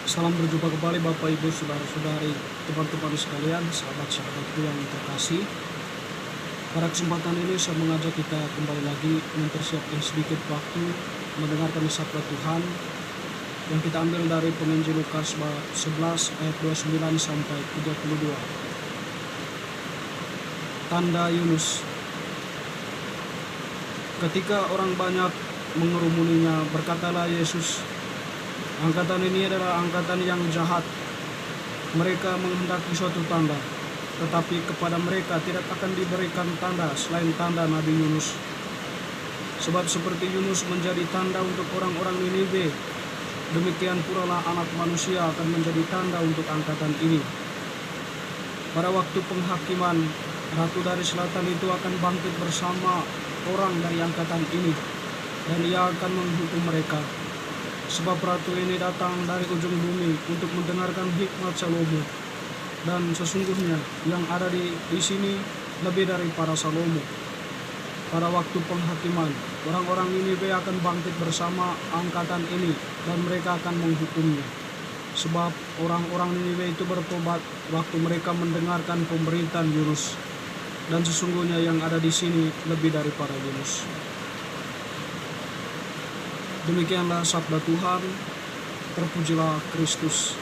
Salam berjumpa kembali Bapak Ibu Saudara-saudari, teman-teman sekalian, sahabat-sahabatku yang terkasih. Pada kesempatan ini saya mengajak kita kembali lagi mempersiapkan sedikit waktu mendengarkan sabda Tuhan yang kita ambil dari penginjil Lukas bab 11 ayat 29 sampai 32. Tanda Yunus. Ketika orang banyak mengerumuninya, berkatalah Yesus, "Angkatan ini adalah angkatan yang jahat. Mereka menghendaki suatu tanda, tetapi kepada mereka tidak akan diberikan tanda selain tanda Nabi Yunus. Sebab seperti Yunus menjadi tanda untuk orang-orang Niniwe, demikian pula lah Anak Manusia akan menjadi tanda untuk angkatan ini. Pada waktu penghakiman, Ratu dari Selatan itu akan bangkit bersama orang dari angkatan ini, dan ia akan menghukum mereka. Sebab ratu ini datang dari ujung bumi untuk mendengarkan hikmat Salomo, dan sesungguhnya yang ada di sini lebih dari para Salomo. Pada waktu penghakiman, orang-orang Niniwe akan bangkit bersama angkatan ini, dan mereka akan menghukumnya. Sebab orang-orang Niniwe itu bertobat waktu mereka mendengarkan pemberitaan Yunus, dan sesungguhnya yang ada di sini lebih dari para Yunus." Demikianlah sabda Tuhan, terpujilah Kristus.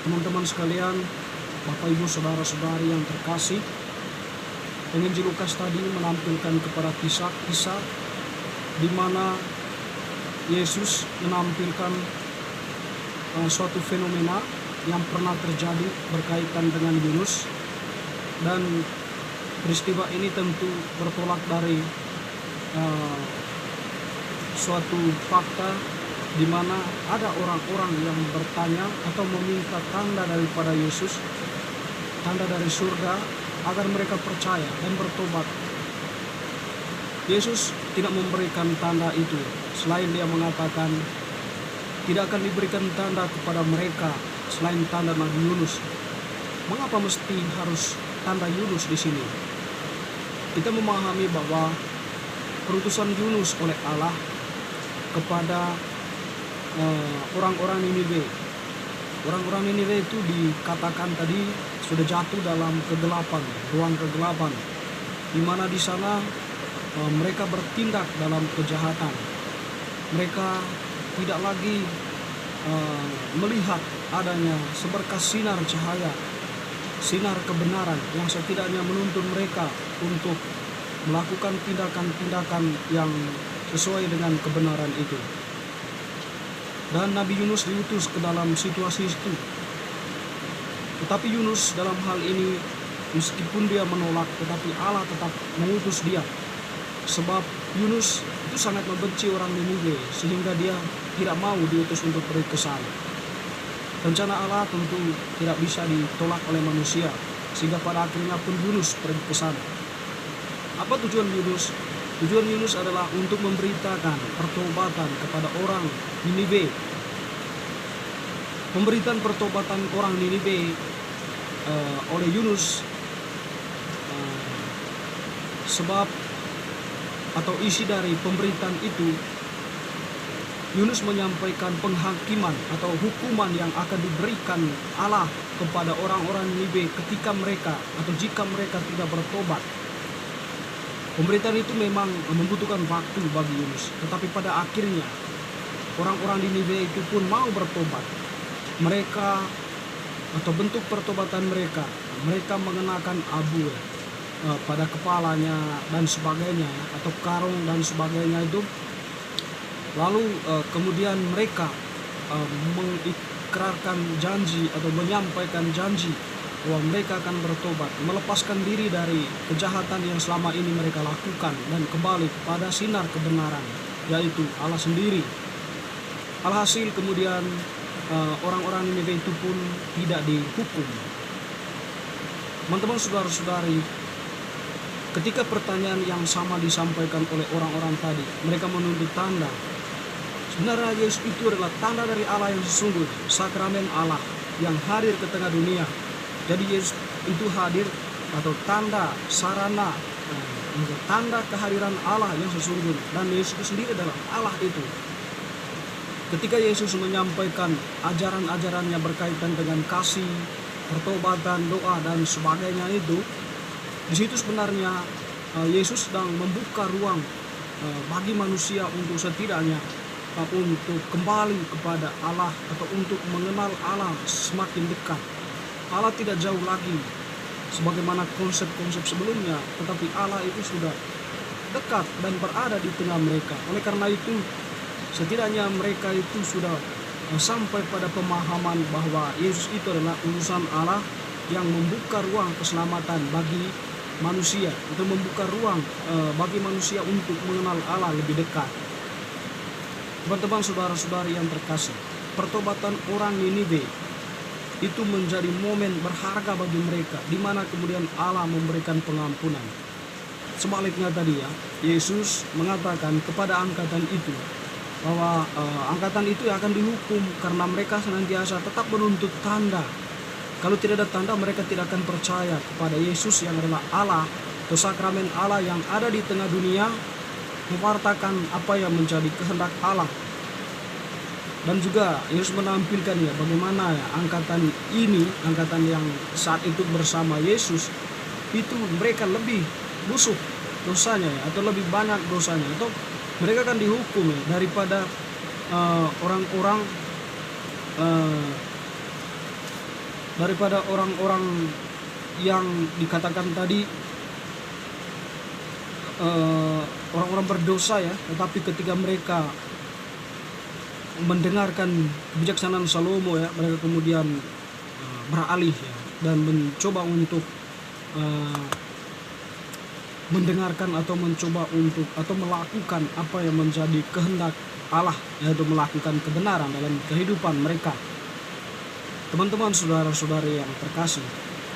Teman-teman sekalian, Bapak Ibu Saudara-saudari yang terkasih, penginjil Lukas tadi menampilkan kepada kisah-kisah di mana Yesus menampilkan suatu fenomena yang pernah terjadi berkaitan dengan Yunus, dan peristiwa ini tentu bertolak dari suatu fakta di mana ada orang-orang yang bertanya atau meminta tanda daripada Yesus, tanda dari surga, agar mereka percaya dan bertobat. Yesus tidak memberikan tanda itu, selain dia mengatakan tidak akan diberikan tanda kepada mereka selain tanda Nabi Yunus. Mengapa mesti harus tanda Yunus di sini? Kita memahami bahwa perutusan Yunus oleh Allah kepada orang-orang Niniwe. Orang-orang Niniwe itu dikatakan tadi sudah jatuh dalam kegelapan, ruang kegelapan, di mana di sana mereka bertindak dalam kejahatan. Mereka tidak lagi melihat adanya seberkas sinar cahaya, sinar kebenaran yang setidaknya menuntun mereka untuk melakukan tindakan-tindakan yang sesuai dengan kebenaran itu. Dan Nabi Yunus diutus ke dalam situasi itu. Tetapi Yunus dalam hal ini, meskipun dia menolak, tetapi Allah tetap mengutus dia. Sebab Yunus itu sangat membenci orang Niniwe, sehingga dia tidak mau diutus untuk pergi ke sana. Rencana Allah tentu tidak bisa ditolak oleh manusia, sehingga pada akhirnya pun Yunus pergi ke sana. Apa tujuan Yunus? Tujuan Yunus adalah untuk memberitakan pertobatan kepada orang Niniwe. Pemberitaan pertobatan orang Niniwe oleh Yunus, sebab atau isi dari pemberitaan itu, Yunus menyampaikan penghakiman atau hukuman yang akan diberikan Allah kepada orang-orang Niniwe ketika mereka atau jika mereka tidak bertobat. Pemberitaan itu memang membutuhkan waktu bagi Yunus, tetapi pada akhirnya orang-orang di Niniwe itu pun mau bertobat. Mereka atau bentuk pertobatan mereka mengenakan abu pada kepalanya dan sebagainya, atau karung dan sebagainya itu. Lalu kemudian mereka mengikrarkan janji atau menyampaikan janji bahwa mereka akan bertobat, melepaskan diri dari kejahatan yang selama ini mereka lakukan, dan kembali pada sinar kebenaran, yaitu Allah sendiri. Alhasil kemudian orang-orang Niniwe itu pun tidak dihukum. Teman-teman, saudara-saudari, ketika pertanyaan yang sama disampaikan oleh orang-orang tadi, mereka menuntut tanda. Sebenarnya Yesus itu adalah tanda dari Allah yang sesungguhnya, sakramen Allah yang hadir ke tengah dunia. Jadi Yesus itu hadir atau tanda, sarana, tanda kehadiran Allah yang sesungguhnya. Dan Yesus itu sendiri adalah Allah itu. Ketika Yesus menyampaikan ajaran-ajarannya berkaitan dengan kasih, pertobatan, doa dan sebagainya itu, di situ sebenarnya Yesus sedang membuka ruang bagi manusia untuk setidaknya untuk kembali kepada Allah atau untuk mengenal Allah semakin dekat. Allah tidak jauh lagi sebagaimana konsep-konsep sebelumnya, tetapi Allah itu sudah dekat dan berada di tengah mereka. Oleh karena itu, setidaknya mereka itu sudah sampai pada pemahaman bahwa Yesus itu adalah utusan Allah yang membuka ruang keselamatan bagi manusia, atau membuka ruang bagi manusia untuk mengenal Allah lebih dekat. Teman-teman, saudara-saudari yang terkasih, pertobatan orang Niniwe itu menjadi momen berharga bagi mereka, di mana kemudian Allah memberikan pengampunan. Sebaliknya tadi ya, Yesus mengatakan kepada angkatan itu bahwa angkatan itu akan dihukum karena mereka senantiasa tetap menuntut tanda. Kalau tidak ada tanda, mereka tidak akan percaya kepada Yesus yang adalah Allah atau sakramen Allah yang ada di tengah dunia, mewartakan apa yang menjadi kehendak Allah. Dan juga Yesus menampilkan ya bagaimana ya angkatan ini, angkatan yang saat itu bersama Yesus, itu mereka lebih busuk dosanya ya, atau lebih banyak dosanya, atau mereka akan dihukum ya, daripada orang-orang yang dikatakan tadi orang-orang berdosa ya. Tetapi ketika mereka mendengarkan kebijaksanaan Salomo ya, mereka kemudian beralih ya, dan mencoba untuk mendengarkan atau mencoba untuk atau melakukan apa yang menjadi kehendak Allah, yaitu melakukan kebenaran dalam kehidupan mereka. Teman-teman, saudara-saudari yang terkasih,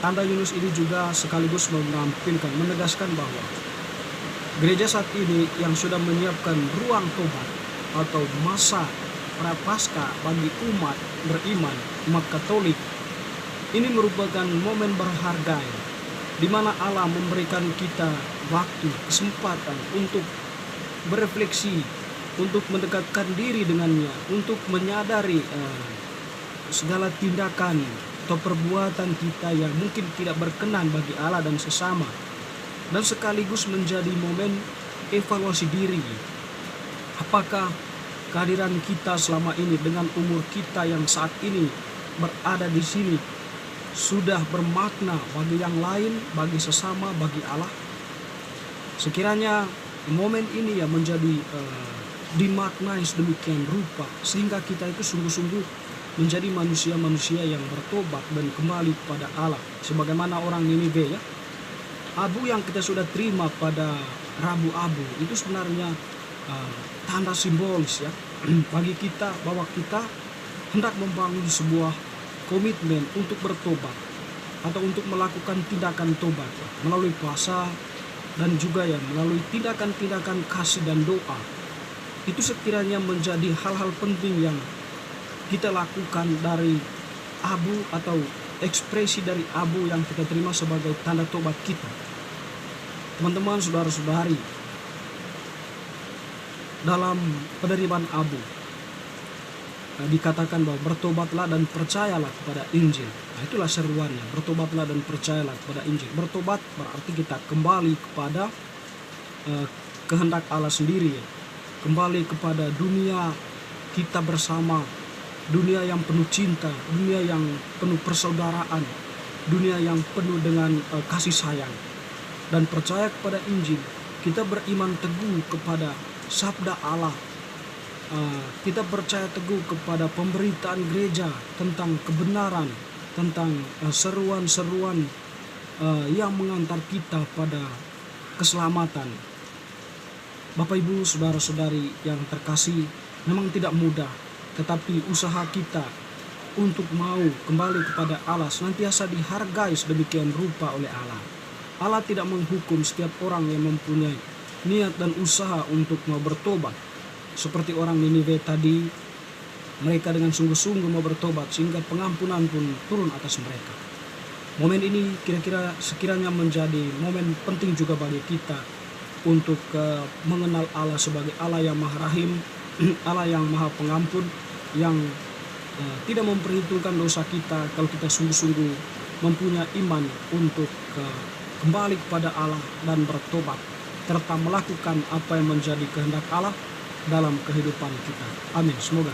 tanda Yunus ini juga sekaligus menampilkan, menegaskan bahwa gereja saat ini yang sudah menyiapkan ruang tobat atau masa prapaskah bagi umat beriman, umat Katolik, ini merupakan momen berharga ya, di mana Allah memberikan kita waktu, kesempatan untuk berefleksi, untuk mendekatkan diri dengannya, untuk menyadari segala tindakan atau perbuatan kita yang mungkin tidak berkenan bagi Allah dan sesama, dan sekaligus menjadi momen evaluasi diri. Apakah kehadiran kita selama ini dengan umur kita yang saat ini berada di sini sudah bermakna bagi yang lain, bagi sesama, bagi Allah? Sekiranya momen ini ya menjadi dimaknai sedemikian rupa sehingga kita itu sungguh-sungguh menjadi manusia-manusia yang bertobat dan kembali kepada Allah. Sebagaimana orang Niniwe ya, abu yang kita sudah terima pada Rabu Abu itu sebenarnya tanda simbolis ya bagi kita bahwa kita hendak membangun sebuah komitmen untuk bertobat atau untuk melakukan tindakan tobat ya, melalui puasa dan juga ya melalui tindakan-tindakan kasih dan doa. Itu sekiranya menjadi hal-hal penting yang kita lakukan dari abu atau ekspresi dari abu yang kita terima sebagai tanda tobat kita. Teman-teman, saudara-saudari, dalam penerimaan abu dikatakan bahwa bertobatlah dan percayalah kepada Injil. Nah, itulah seruannya, bertobatlah dan percayalah kepada Injil. Bertobat berarti kita kembali kepada kehendak Allah sendiri ya. Kembali kepada dunia kita bersama, dunia yang penuh cinta, dunia yang penuh persaudaraan, dunia yang penuh dengan kasih sayang. Dan percaya kepada Injil, kita beriman teguh kepada sabda Allah. Kita percaya teguh kepada pemberitaan gereja tentang kebenaran, tentang seruan-seruan yang mengantar kita pada keselamatan. Bapak Ibu, saudara-saudari yang terkasih, memang tidak mudah, tetapi usaha kita untuk mau kembali kepada Allah senantiasa dihargai sedemikian rupa oleh Allah. Allah tidak menghukum setiap orang yang mempunyai niat dan usaha untuk mau bertobat. Seperti orang Niniwe tadi, mereka dengan sungguh-sungguh mau bertobat sehingga pengampunan pun turun atas mereka. Momen ini kira-kira sekiranya menjadi momen penting juga bagi kita untuk mengenal Allah sebagai Allah yang Maha Rahim, Allah yang maha pengampun, yang tidak memperhitungkan dosa kita kalau kita sungguh-sungguh mempunyai iman untuk kembali kepada Allah dan bertobat, serta melakukan apa yang menjadi kehendak Allah dalam kehidupan kita. Amin. Semoga